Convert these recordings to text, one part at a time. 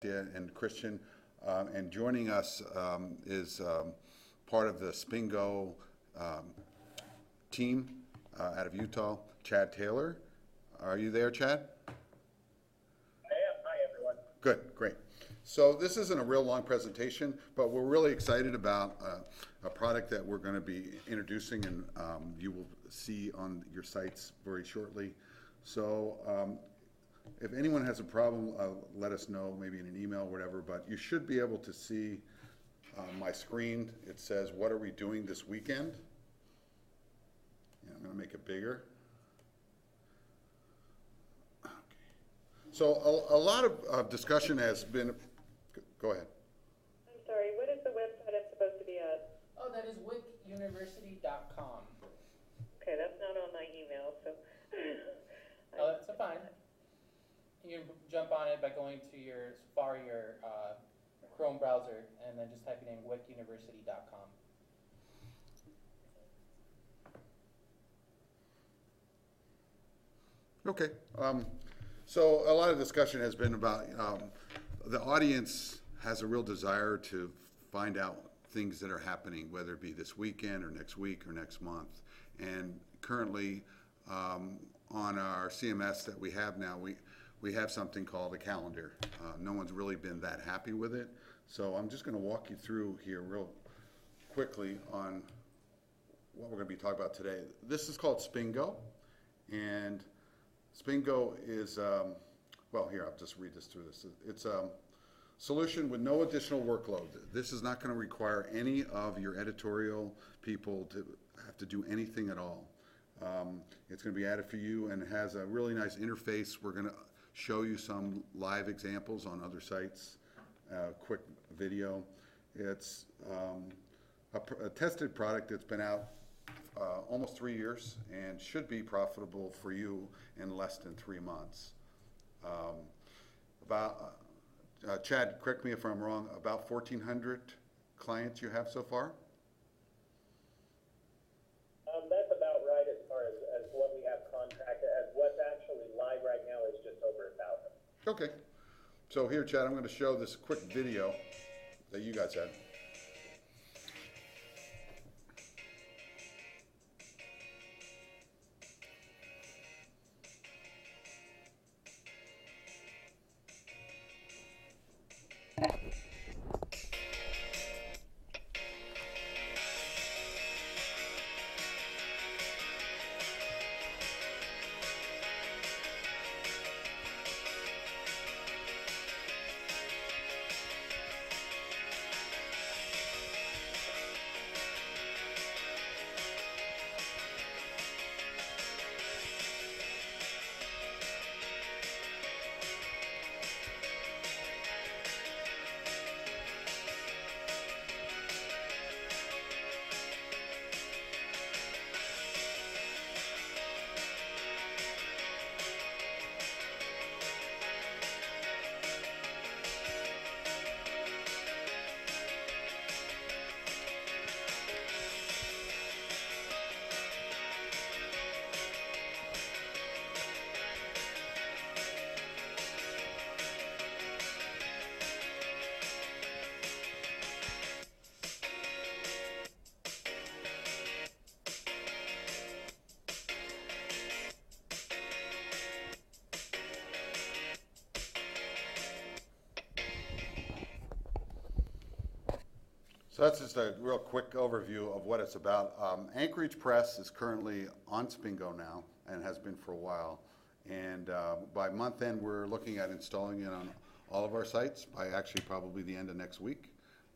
And Christian, and joining us is part of the SpinGo um, team out of Utah, Chad Taylor. Are you there, Chad? I am. Hi, everyone. Good, great. So this isn't a real long presentation, but we're really excited about a product that we're going to be introducing, and you will see on your sites very shortly. So if anyone has a problem, let us know, maybe in an email or whatever, but you should be able to see my screen. It says, what are we doing this weekend? Yeah, I'm going to make it bigger. Okay. So a lot of discussion has been, go ahead. I'm sorry, what is the website I'm supposed to be at? Oh, that is wicuniversity.com. Okay, that's not on my email, so. Oh, that's fine. You can jump on it by going to your Safari or Chrome browser and then just typing in wicuniversity.com. Okay. So a lot of discussion has been about the audience has a real desire to find out things that are happening, whether it be this weekend or next week or next month. And currently on our CMS that we have now, we have something called a calendar. No one's really been that happy with it. So I'm just going to walk you through here real quickly on what we're going to be talking about today. This is called SpinGo. And SpinGo is, well, here, I'll just read this through this. It's a solution with no additional workload. This is not going to require any of your editorial people to have to do anything at all. It's going to be added for you, and it has a really nice interface. We're going to show you some live examples on other sites, quick video. It's a tested product that's been out almost 3 years and should be profitable for you in less than 3 months. Chad, correct me if I'm wrong, about 1,400 clients you have so far? That's about right as far as what we have contracted. As what's actually live right now is just over 1,000. Okay. So here, Chad, I'm going to show this quick video that you guys had. So that's just a real quick overview of what it's about. Anchorage Press is currently on SpinGo now and has been for a while. And by month end, we're looking at installing it on all of our sites by actually probably the end of next week.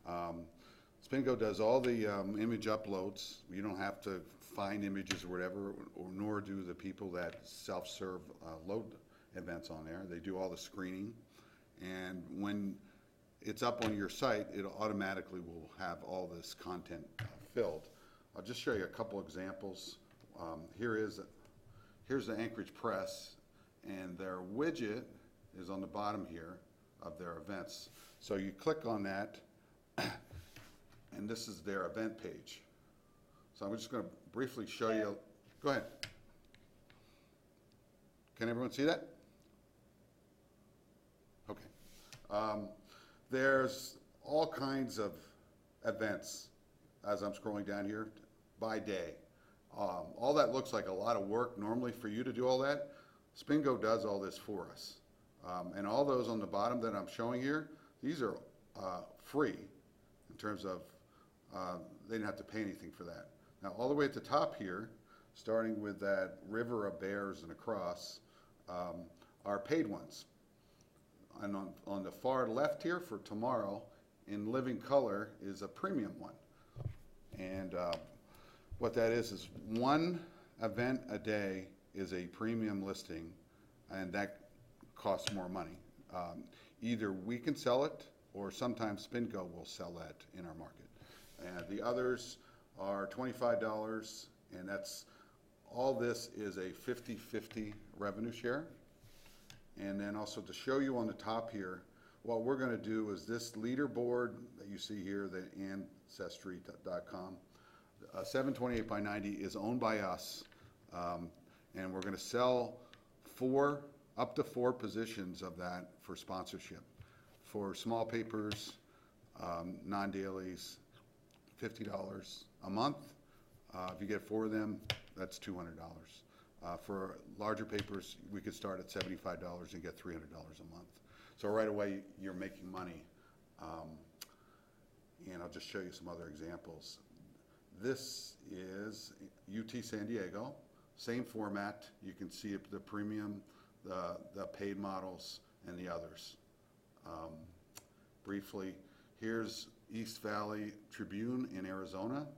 SpinGo does all the image uploads. You don't have to find images or whatever, nor do the people that self-serve load events on there. They do all the screening. And when it's up on your site, it automatically will have all this content filled. I'll just show you a couple examples. Here's the Anchorage Press, and their widget is on the bottom here of their events. So you click on that, and this is their event page. So I'm just going to briefly show you. Go ahead. Can everyone see that? Okay. There's all kinds of events as I'm scrolling down here by day. All that looks like a lot of work normally for you to do all that. SpinGo does all this for us. And all those on the bottom that I'm showing here, these are free in terms of they didn't have to pay anything for that. Now, all the way at the top here, starting with that river of bears and across, are paid ones. And on the far left here for tomorrow, in living color, is a premium one. And what that is one event a day is a premium listing, and that costs more money. Either we can sell it, or sometimes SpinGo will sell that in our market. And the others are $25, and that's all. This is a 50-50 revenue share. And then also to show you on the top here, what we're going to do is this leaderboard that you see here, the ancestry.com, 728 by 90 is owned by us, and we're going to sell up to four positions of that for sponsorship. For small papers, non-dailies, $50 a month. If you get four of them, that's $200. For larger papers, we could start at $75 and get $300 a month. So right away, you're making money. And I'll just show you some other examples. This is UT San Diego, same format. You can see the premium, the paid models, and the others. Briefly, here's East Valley Tribune in Arizona.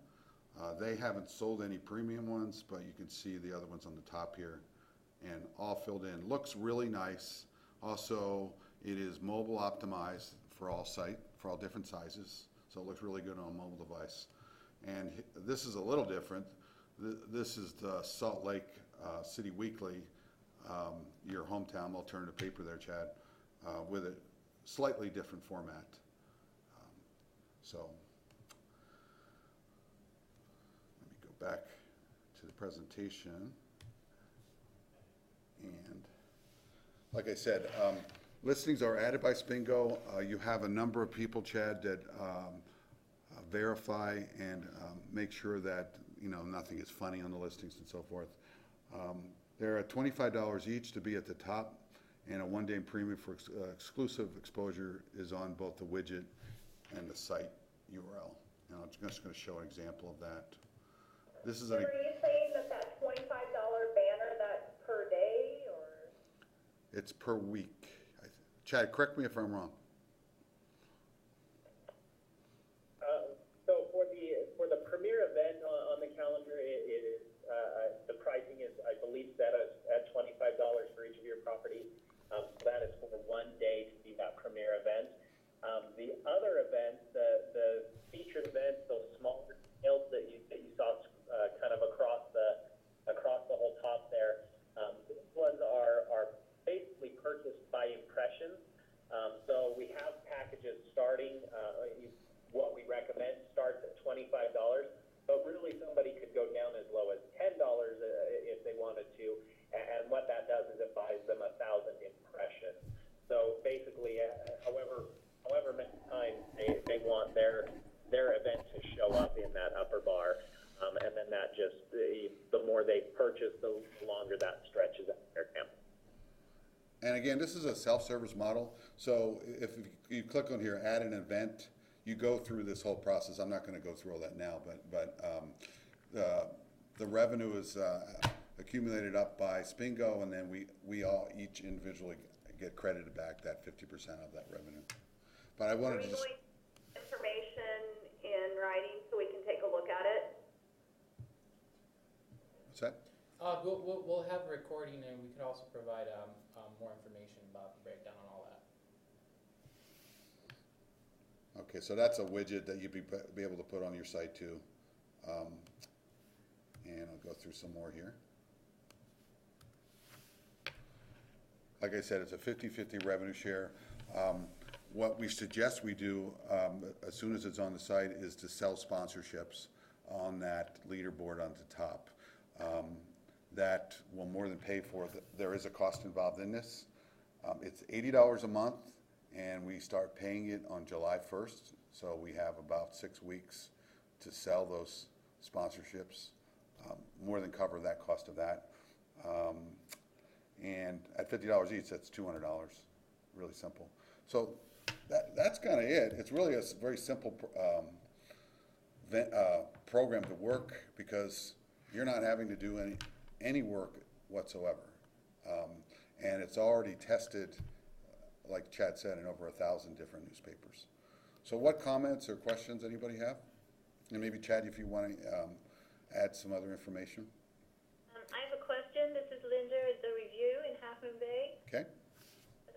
They haven't sold any premium ones, but you can see the other ones on the top here, and all filled in. Looks really nice. Also, it is mobile optimized for all different sizes, so it looks really good on a mobile device. And this is a little different. This is the Salt Lake City Weekly, your hometown alternative paper there, Chad, with a slightly different format. So let me go back to the presentation. And like I said, listings are added by SpinGo. You have a number of people, Chad, that verify and make sure that nothing is funny on the listings and so forth. They're at $25 each to be at the top, and a one-day premium for exclusive exposure is on both the widget and the site URL. And I'm just going to show an example of that. This is Are you saying that $25 banner, that's per day, or? It's per week. Chad, correct me if I'm wrong. So for the premier event on the calendar, it is the pricing is, I believe, set at $25 for each of your properties. That is for 1 day to be that premier event. The other events, the featured events, those smaller details that you saw kind of across the whole top there, these ones are basically purchased by impressions. So we have packages starting. What we recommend starts at $25, but really somebody could go down as low as $10 if they wanted to. And what that does is it buys them 1,000 impressions. So basically, however many times they want their event to show up in that upper bar, and then that just the more they purchase, the longer that stretches out their campaign. And again, this is a self-service model. So if you click on here, add an event, you go through this whole process. I'm not going to go through all that now, but the revenue is accumulated up by SpinGo, and then we all each individually get credited back that 50% of that revenue. But I wanted to just Information in writing so we can take a look at it? What's that? We'll have a recording, and we could also provide more information about the breakdown on all that. Okay, so that's a widget that you'd be able to put on your site too. And I'll go through some more here. Like I said, it's a 50-50 revenue share. What we suggest we do as soon as it's on the site is to sell sponsorships on that leaderboard on the top. That will more than pay for it. There is a cost involved in this. It's $80 a month, and we start paying it on July 1st. So we have about 6 weeks to sell those sponsorships, more than cover that cost of that. And at $50 each, that's $200. Really simple. So that's kind of it. It's really a very simple program to work because you're not having to do any work whatsoever. And it's already tested, like Chad said, in over 1,000 different newspapers. So what comments or questions anybody have? And maybe Chad, if you want to add some other information. I have a question. This is Linda at the Review in Half Moon Bay. Okay.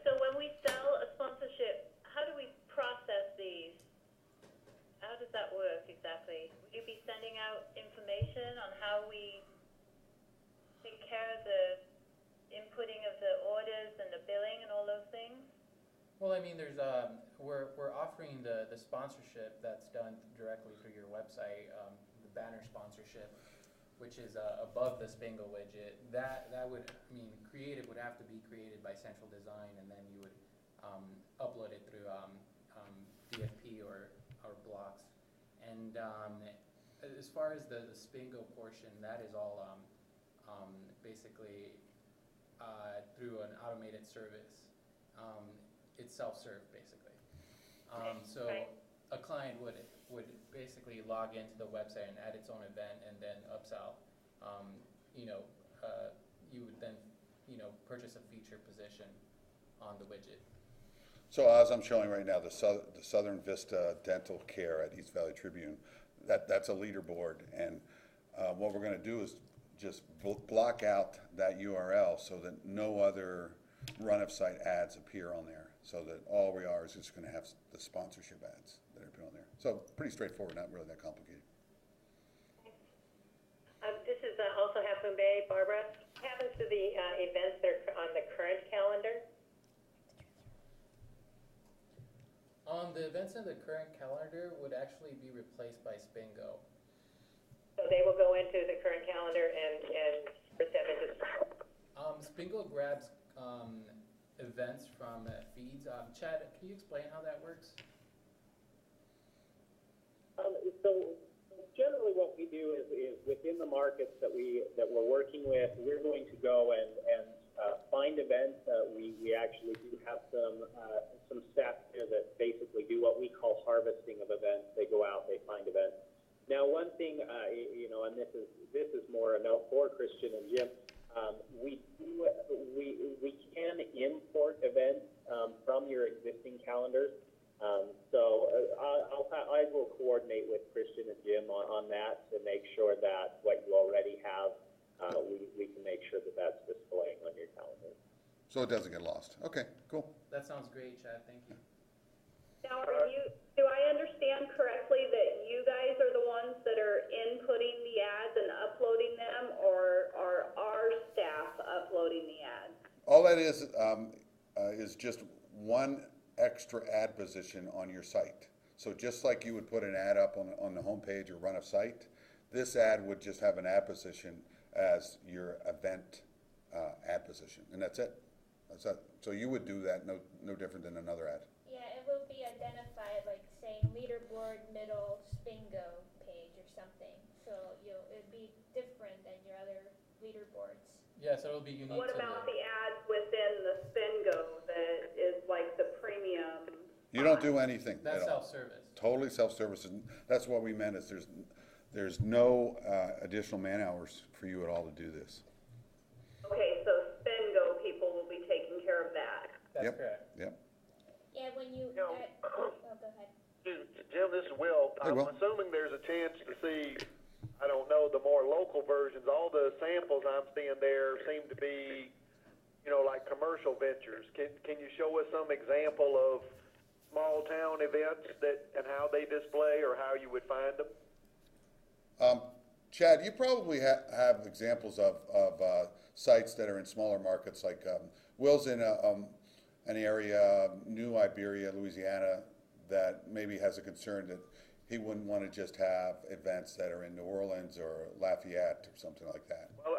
So when we sell a sponsorship, how do we process these? How does that work exactly? Will you be sending out information on how we take care of the inputting of the orders and the billing and all those things? Well, I mean, there's we're offering the sponsorship that's done directly through your website, the banner sponsorship, which is above the SpinGo widget. That would, I mean, creative would have to be created by Central Design, and then you would upload it through DFP or blocks. And as far as the SpinGo portion, that is all basically through an automated service. It's self-serve basically. So a client would basically log into the website and add its own event and then upsell. You would then purchase a feature position on the widget. So as I'm showing right now, the Southern Vista Dental Care at East Valley Tribune, that's a leaderboard, and what we're going to do is just block out that URL so that no other run-of-site ads appear on there, so that all we are is just going to have the sponsorship ads that are put on there. So pretty straightforward, not really that complicated. This is also Half Moon Bay, Barbara. What happens to the events that are on the current calendar? The events in the current calendar would actually be replaced by SpinGo. So they will go into the current calendar and put them into. SpinGo grabs events from feeds. Chad, can you explain how that works? So generally what we do is within the markets that we're working with, we're going to go and find events. We actually do have some staff here that basically do what we call harvesting of events. They go out, they find events. Now, one thing, and this is more a note for Christian and Jim. We can import events from your existing calendars. I will coordinate with Christian and Jim on that to make sure that what you already have, we can make sure that that's displaying on your calendar. So it doesn't get lost. Okay, cool. That sounds great, Chad. Thank you. Now, do I understand correctly that you guys are the ones that are inputting the ads and uploading them, or are our staff uploading the ads? All that is just one extra ad position on your site. So just like you would put an ad up on the homepage or run a site, this ad would just have an ad position as your event ad position, and that's it. That's it. So you would do that no different than another ad. Yeah, it will be identified, like saying leaderboard middle SpinGo page or something. So it'd be different than your other leaderboards. Yeah, so it'll be unique. What about the ads within the SpinGo that is like the premium? You don't do anything That's at all. self-service. Totally self-service, and that's what we meant is there's no additional man hours for you at all to do this. Okay, so SpinGo people will be taking care of that. That's Yep. correct. Yep. Yeah, when you. No. Oh, go ahead. Jim, this is Will. Hey, I'm Will. assuming there's a chance to see, I don't know, the more local versions. All the samples I'm seeing there seem to be, like commercial ventures. Can you show us some example of small town events and how they display or how you would find them? Chad, you probably have examples of sites that are in smaller markets, like Will's in an area, New Iberia, Louisiana, that maybe has a concern that he wouldn't want to just have events that are in New Orleans or Lafayette or something like that. Well,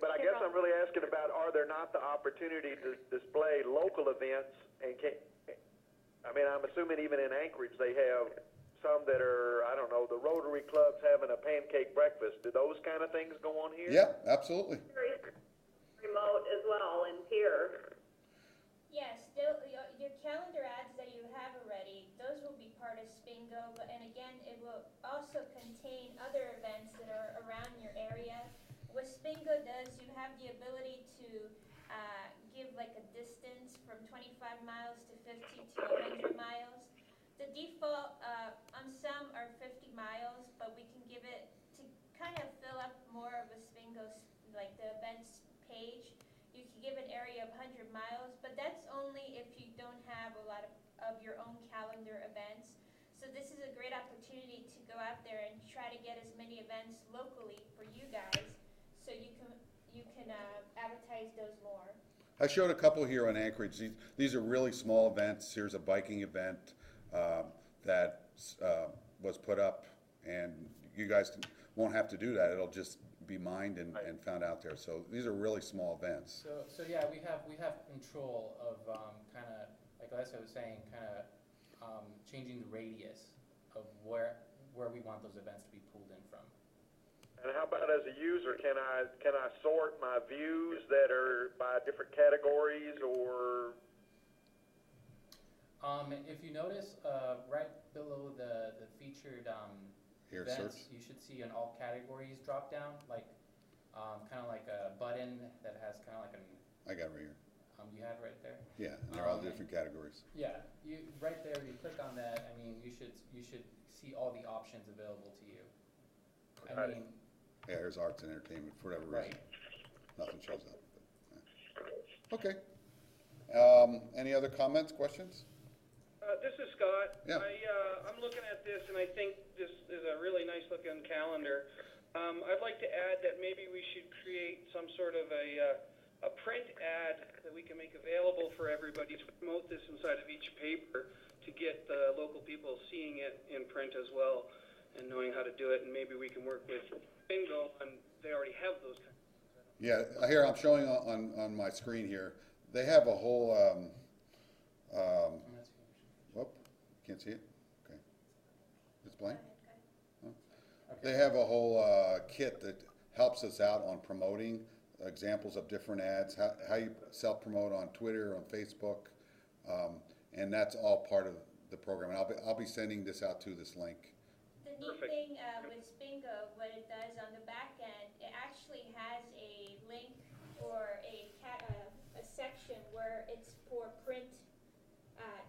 but I guess I'm really asking about, are there not the opportunity to display local events, and I mean, I'm assuming even in Anchorage, they have some that are, I don't know, the Rotary Club's having a pancake breakfast. Do those kind of things go on here? Yeah, absolutely. Very remote as well in Pier. Yes, your calendar ads that you have already, those will be part of SpinGo, but, and again, it will also contain other events that are around your area. What SpinGo does, you have the ability to give like a distance from 25 miles to 50 to 100 miles. The default on some are 50 miles, but we can give it to kind of fill up more of a SpinGo, like the events page. You can give an area of 100 miles, but that's only if you don't have a lot of your own calendar events. So this is a great opportunity to go out there and try to get as many events locally for you guys, so you can advertise those more. I showed a couple here on Anchorage. These are really small events. Here's a biking event that was put up, and you guys won't have to do that. It'll just be mined and found out there. So these are really small events. So yeah, we have control of kind of, like Lisa was saying, kind of changing the radius of where we want those events to be pulled in from. And how about as a user, can I sort my views that are by different categories or? If you notice, right below the featured Here, events, search. you should see an all categories drop down, like kind of like a button that has kind of like an. I got it right here. You have it right there. Yeah, and they're all different categories. Yeah, you right there. You click on that. I mean, you should see all the options available to you. I mean, yeah, here's arts and entertainment for whatever reason. Right. Nothing shows up. But, okay. Any other comments, questions? This is Scott. Yeah. I'm looking at this, and I think this is a really nice-looking calendar. I'd like to add that maybe we should create some sort of a print ad that we can make available for everybody to promote this inside of each paper to get the local people seeing it in print as well and knowing how to do it. And maybe we can work with SpinGo, and they already have those kinds of things. Yeah, here I'm showing on my screen here. They have a whole. Whoop, can't see it. Okay, it's blank. Oh. They have a whole kit that helps us out on promoting examples of different ads, how you self-promote on Twitter, on Facebook, and that's all part of the program. And I'll be sending this out to this link. The neat thing with SpinGo, what it does on the back end, it actually has a link or a section where it's for print.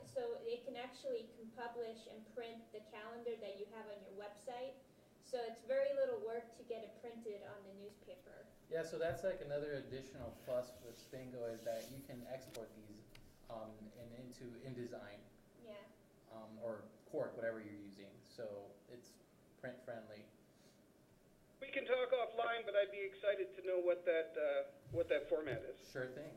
So it can actually publish and print the calendar that you have on your website. So it's very little work to get it printed on the newspaper. yeah. So that's like another additional plus with SpinGo is that you can export these into InDesign Yeah. or Quark, whatever you're using. So it's print friendly. We can talk offline, but I'd be excited to know what that format is. Sure thing.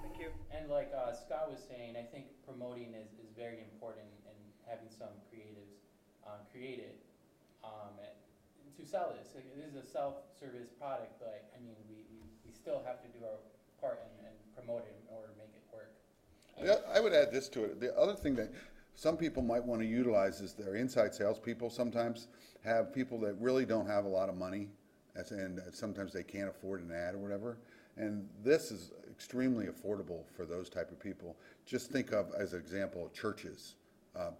Thank you. And like Scott was saying, I think promoting is very important, and having some creatives create it to sell this. It is a self-service product, but I mean, we still have to do our part and promote it in order to make it work. Yeah, I would add this to it. The other thing that some people might want to utilize is their inside salespeople sometimes have people that really don't have a lot of money, and sometimes they can't afford an ad or whatever. And this is extremely affordable for those type of people. Just think of, as an example, churches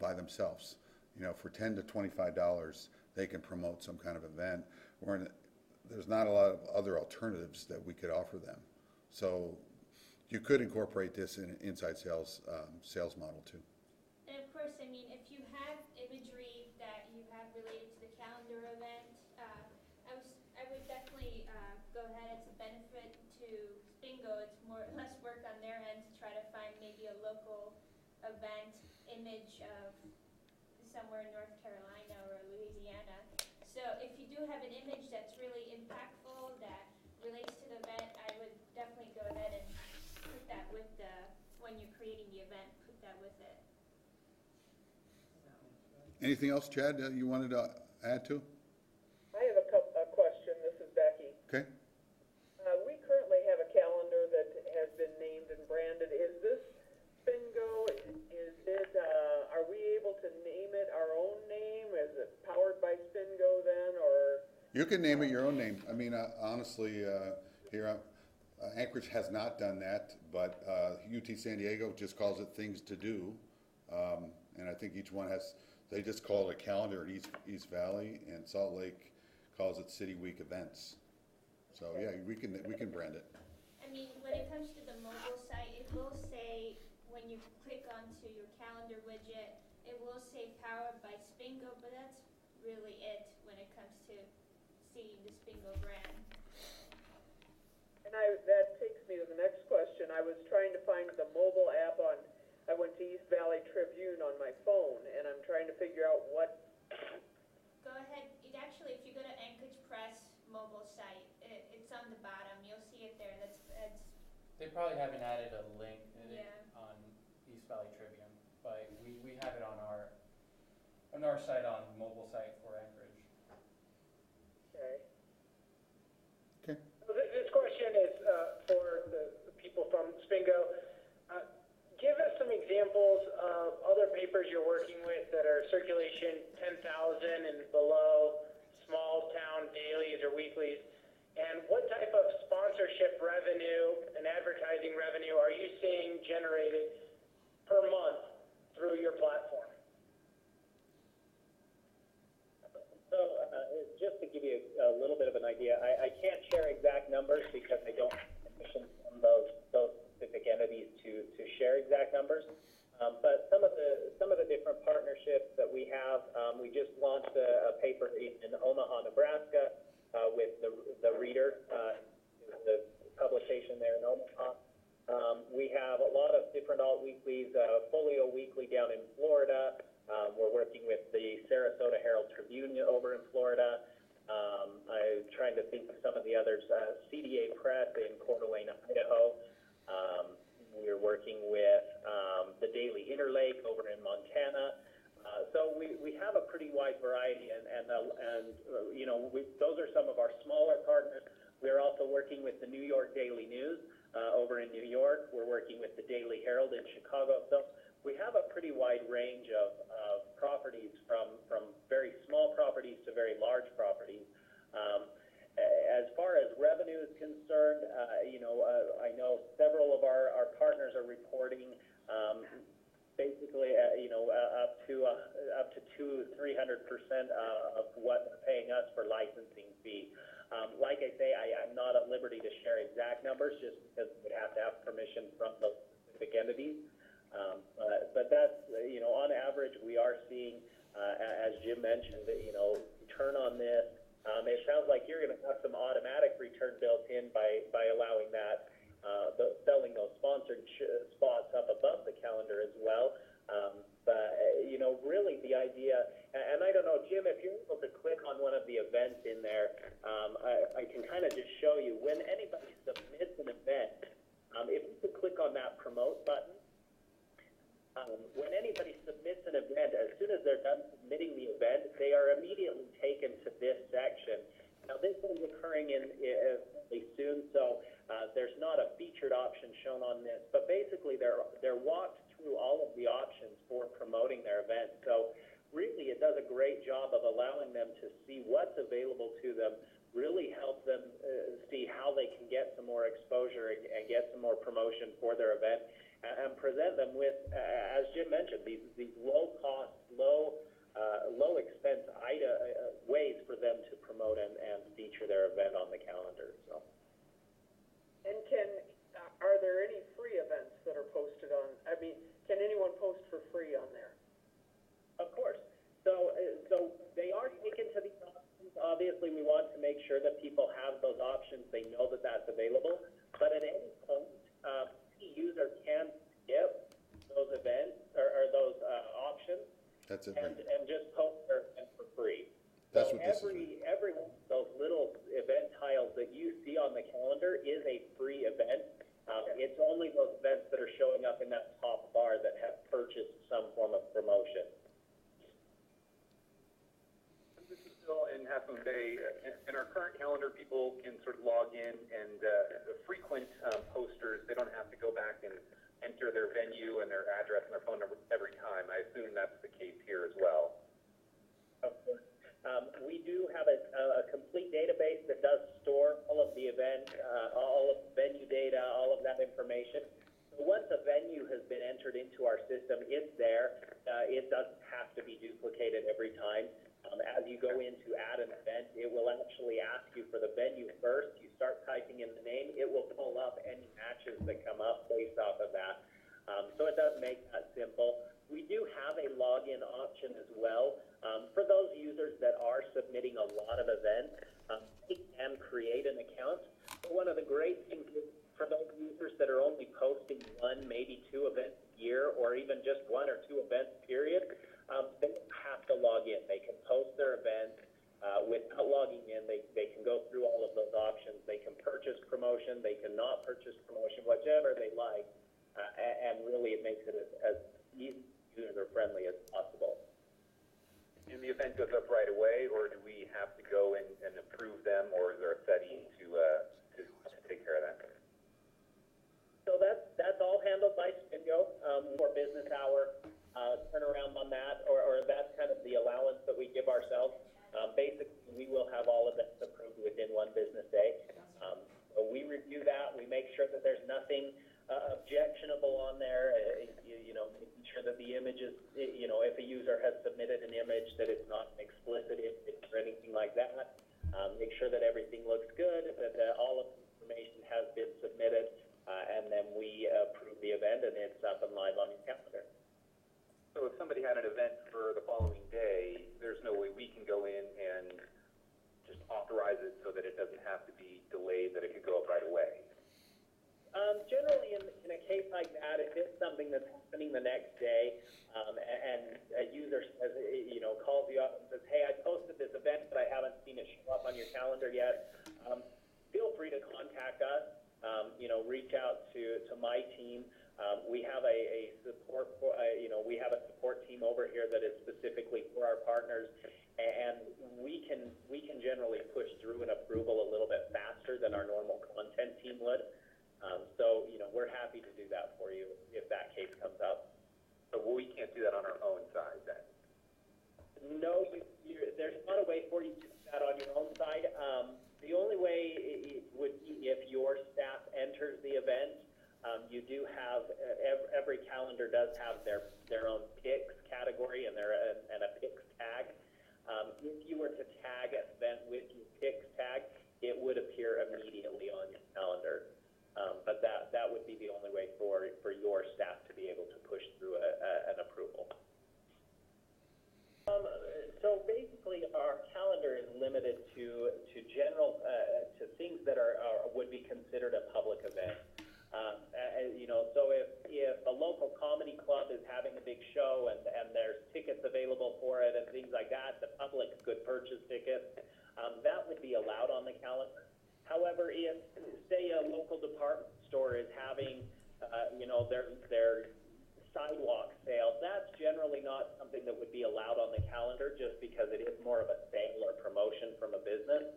by themselves. You know, for $10 to $25, they can promote some kind of event, where there's not a lot of other alternatives that we could offer them. So you could incorporate this in an inside sales model too. And of course, I mean, if you have imagery that you have related to the calendar event, I would definitely go ahead. It's a benefit to SpinGo. It's less work on their end to try to find maybe a local event image of somewhere in North Carolina or Louisiana. So if you do have an image that's really impactful that relates to the event, I would definitely go ahead and put that with when you're creating the event, put that with it. Anything else, Chad, you wanted to add to? I have a question. This is Becky. Okay. We currently have a calendar that has been named and branded. Is this SpinGo? Is it You can name it your own name. I mean, honestly, here, Anchorage has not done that, but UT San Diego just calls it things to do. And I think each one has, they just call it a calendar in East Valley, and Salt Lake calls it City Week events. So yeah, we can brand it. I mean, when it comes to the mobile site, it will say, when you click onto your calendar widget, it will say powered by SpinGo, but that's really it when it comes to seeing the SpinGo brand. And that takes me to the next question. I was trying to find the mobile app I went to East Valley Tribune on my phone, and I'm trying to figure out what. Go ahead, actually, if you go to Anchorage Press mobile site, it's on the bottom, you'll see it there, that's They probably haven't added a link Yeah. on East Valley Tribune, but we have it on our site, on mobile site for Anchorage. Okay. Okay. So this question is for the people from SpinGo. Give us some examples of other papers you're working with that are circulation 10,000 and below, small town dailies or weeklies, and what type of sponsorship revenue and advertising revenue are you seeing generated per month through your platform? So just to give you a little bit of an idea, I can't share exact numbers because I don't have permission from those specific entities to share exact numbers. But some of the different partnerships that we have, we just launched a paper in Omaha, Nebraska, with the Reader, the publication there in Omaha. We have a lot of different alt-weeklies, Folio Weekly down in Florida. We're working with the Sarasota Herald Tribune over in Florida. I'm trying to think of some of the others. CDA Press in Coeur d'Alene, Idaho. We're working with the Daily Interlake over in Montana. So we have a pretty wide variety, and you know, those are some of our smaller partners. We're also working with the New York Daily News over in New York. We're working with the Daily Herald in Chicago. So we have a pretty wide range of properties, from very small properties to very large properties. As far as revenue is concerned, you know, I know several of our partners are reporting basically, you know, up to 200-300% of what they're paying us for licensing fee. Like I say, I'm not at liberty to share exact numbers just because we'd have to have permission from those specific entities. But that's, you know, on average, we are seeing, as Jim mentioned, you know, return on this. It sounds like you're going to have some automatic return built in by allowing that, selling those sponsored spots up above the calendar as well. But, you know, really the idea, and I don't know, Jim, if you're able to click on one of the events in there, I can kind of just show you when anybody submits an event, if you could click on that promote button, when anybody submits an event, as soon as they're done submitting the event, they are immediately taken to this section. Now, this is occurring fairly soon, so there's not a featured option shown on this, but basically they're walked through all of the options for promoting their event. So really, it does a great job of allowing them to see what's available to them, really help them see how they can get some more exposure and get some more promotion for their event, and present them with, as Jim mentioned, these low-cost, low-expense ways for them to promote and feature their event on the calendar. So. And are there any free events that are posted on? I mean, can anyone post for free on there? Of course. So they are taken to these options. Obviously, we want to make sure that people have those options. They know that that's available. But at any point, any user can skip those events or those options. That's it. And just post their event for free. That's so what this every one of those little event tiles that you see on the calendar is a free event. It's only those events that are showing up in that top bar that have purchased some form of promotion. This is Bill in Half Moon Bay. In our current calendar, people can sort of log in, and the frequent posters, they don't have to go back and enter their venue and their address and their phone number every time. I assume that's the case here as well. Of course. We do have a complete database that does store all of the event, all of the venue data, all of that information. So once a venue has been entered into our system, it's there. It doesn't have to be duplicated every time. As you go in to add an event, it will actually ask you for the venue first. You start typing in the name, it will pull up any matches that come up based off of that. So it does make that simple. We do have a login option as well. For those users that are submitting a lot of events, they can create an account. But one of the great things is for those users that are only posting one, maybe two events a year, or even just one or two events, period, they don't have to log in. They can post their events without logging in. They can go through all of those options. They can purchase promotion. They can not purchase promotion, whichever they like. And really it makes it as easy, user-friendly as possible. And the event goes up right away, or do we have to go and approve them, or is there a setting to take care of that? So that's all handled by SpinGo for business hour turnaround on that, or that's kind of the allowance that we give ourselves. Basically, we will have all of that approved within one business day. So we review that. We make sure that there's nothing objectionable on there. Making sure that the images, if a user has submitted an image, that it's not an explicit image or anything like that. Make sure that everything looks good, that all of the information has been submitted, and then we approve the event, and it's up and live on your calendar. So if somebody had an event for the following day, there's no way we can go in and just authorize it so that it doesn't have to be delayed, that it could go up right away? Generally, in a case like that, if it's something that's happening the next day, and a user says, calls you up and says, hey, I posted this event, but I haven't seen it show up on your calendar yet, feel free to contact us. Reach out to my team. We have a support, we have a support team over here that is specifically for our partners, and we can generally push through an approval a little bit faster than our normal content team would. So we're happy to do that for you if that case comes up. So we can't do that on our own side then? No, there's not a way for you to do that on your own side. The only way it would be if your staff enters the event. You do have, every calendar does have their own picks category and a picks tag. If you were to tag an event with your picks tag, it would appear immediately on your calendar. But that would be the only way for your staff to be able to push through an approval. So basically, our calendar is limited to general to things that would be considered a public event. So if a local comedy club is having a big show and there's tickets available for it and things like that, the public could purchase tickets. That would be allowed on the calendar. However, if, say, a local department store is having, their sidewalk sale, that's generally not something that would be allowed on the calendar just because it is more of a sale or promotion from a business.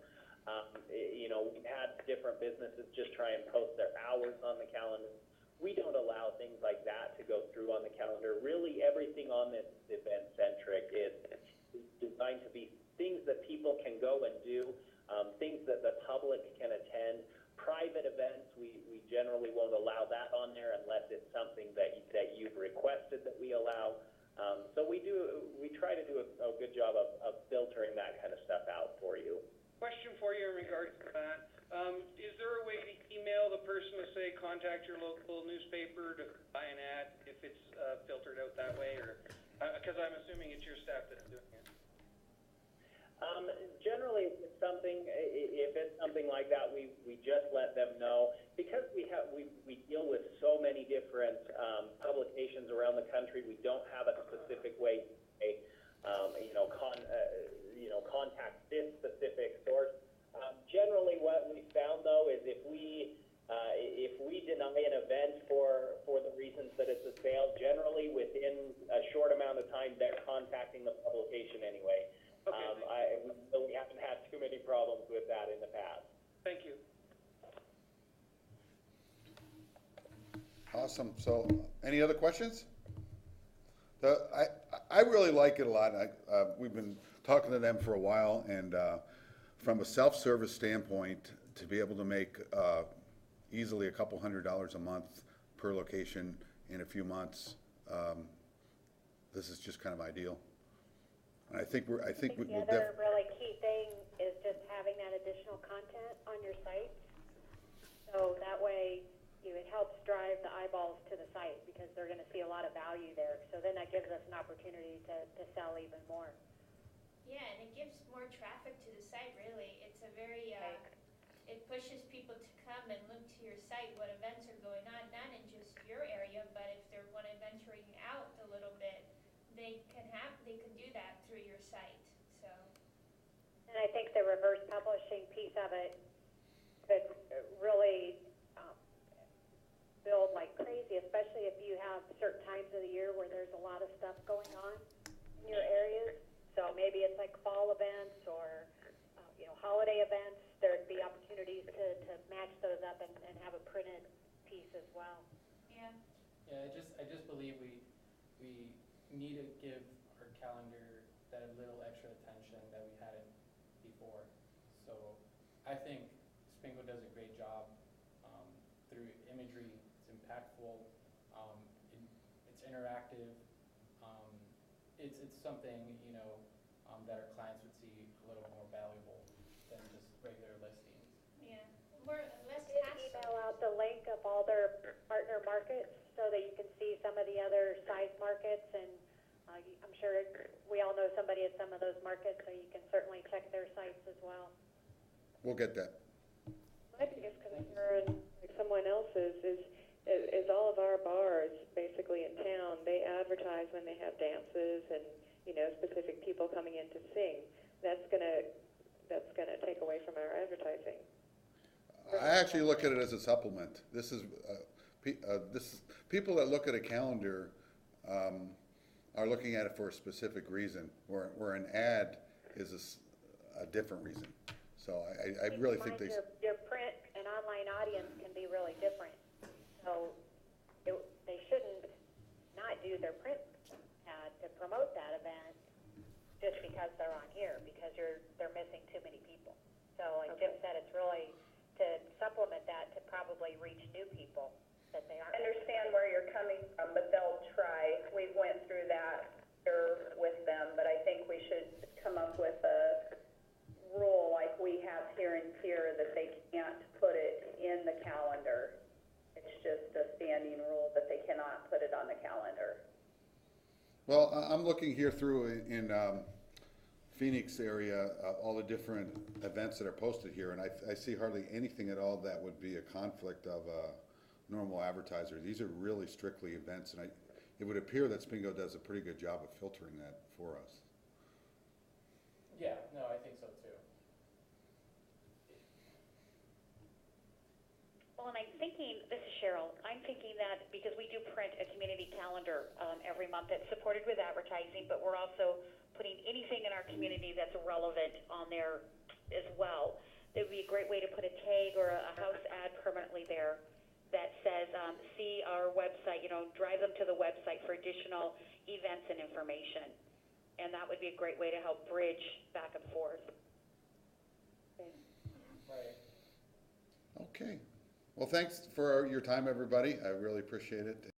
We've had different businesses just try and post their hours on the calendar. We don't allow things like that to go through on the calendar. Really, everything on this event-centric is designed to be things that people can go and do, things that the public can attend. Private events, we generally won't allow that on there unless it's something that you've requested that we allow. So we try to do a good job of filtering that kind of stuff out for you. Question for you in regards to that. Is there a way to email the person to say, contact your local newspaper to buy an ad if it's filtered out that way? Or because I'm assuming it's your staff that's doing it. Generally, if it's something like that, we just let them know. Because we deal with so many different publications around the country, we don't have a specific way to say, contact this specific source. Generally, what we found though is if we deny an event for the reasons that it's a sale, generally within a short amount of time they're contacting the publication anyway. Okay. We haven't had too many problems with that in the past. Thank you. Awesome. So, any other questions? I really like it a lot. We've been talking to them for a while, and from a self-service standpoint, to be able to make easily a couple $100 a month per location in a few months, this is just kind of ideal. And I think we'll The other really key thing is just having that additional content on your site. So that way, it helps drive the eyeballs to the site because they're going to see a lot of value there. So then that gives us an opportunity to sell even more. Yeah, and it gives more traffic to the site, really. It's a very, it pushes people to come and look to your site, what events are going on, not in just your area, but if they're want to venturing out a little bit, they can do that through your site, so. And I think the reverse publishing piece of it could really build like crazy, especially if you have certain times of the year where there's a lot of stuff going on in your areas. So maybe it's like fall events or holiday events. There'd be opportunities to match those up and have a printed piece as well. Yeah. Yeah, I just believe we need to give our calendar that little extra attention that we hadn't before. So I think SpinGo does a great job through imagery. It's impactful. It's interactive. It's something that our clients would see a little more valuable than just regular listings. Yeah, less Did hassle. email out the link of all their partner markets so that you can see some of the other size markets, and I'm sure we all know somebody at some of those markets, so you can certainly check their sites as well. We'll get that. My biggest concern, like someone else's, is all of our bars basically in town, they advertise when they have dances and, specific people coming in to sing. That's gonna take away from our advertising. I actually look at it as a supplement. This is people that look at a calendar are looking at it for a specific reason, where an ad is a different reason. So I really think your print and online audience can be really different. So they shouldn't not do their print ad to promote that event just because they're on here, because they're missing too many people. So like Jim said, it's really to supplement that to probably reach new people that they aren't. I understand where you're coming from, but they'll try. We went through that here with them, but I think we should come up with a rule like we have here in Tier that they can't put it in the calendar. It's just a standing rule that they cannot put it on the calendar. Well, I'm looking here through in Phoenix area, all the different events that are posted here, and I see hardly anything at all that would be a conflict of a normal advertiser. These are really strictly events, and it would appear that SpinGo does a pretty good job of filtering that for us. Yeah, no, I think so too. Well, and I'm thinking, this is Cheryl, I'm thinking that because we do print a community calendar every month that's supported with advertising, but we're also putting anything in our community that's relevant on there as well. It would be a great way to put a tag or a house ad permanently there that says, see our website, drive them to the website for additional events and information. And that would be a great way to help bridge back and forth. Right. Okay. Well, thanks for your time, everybody. I really appreciate it.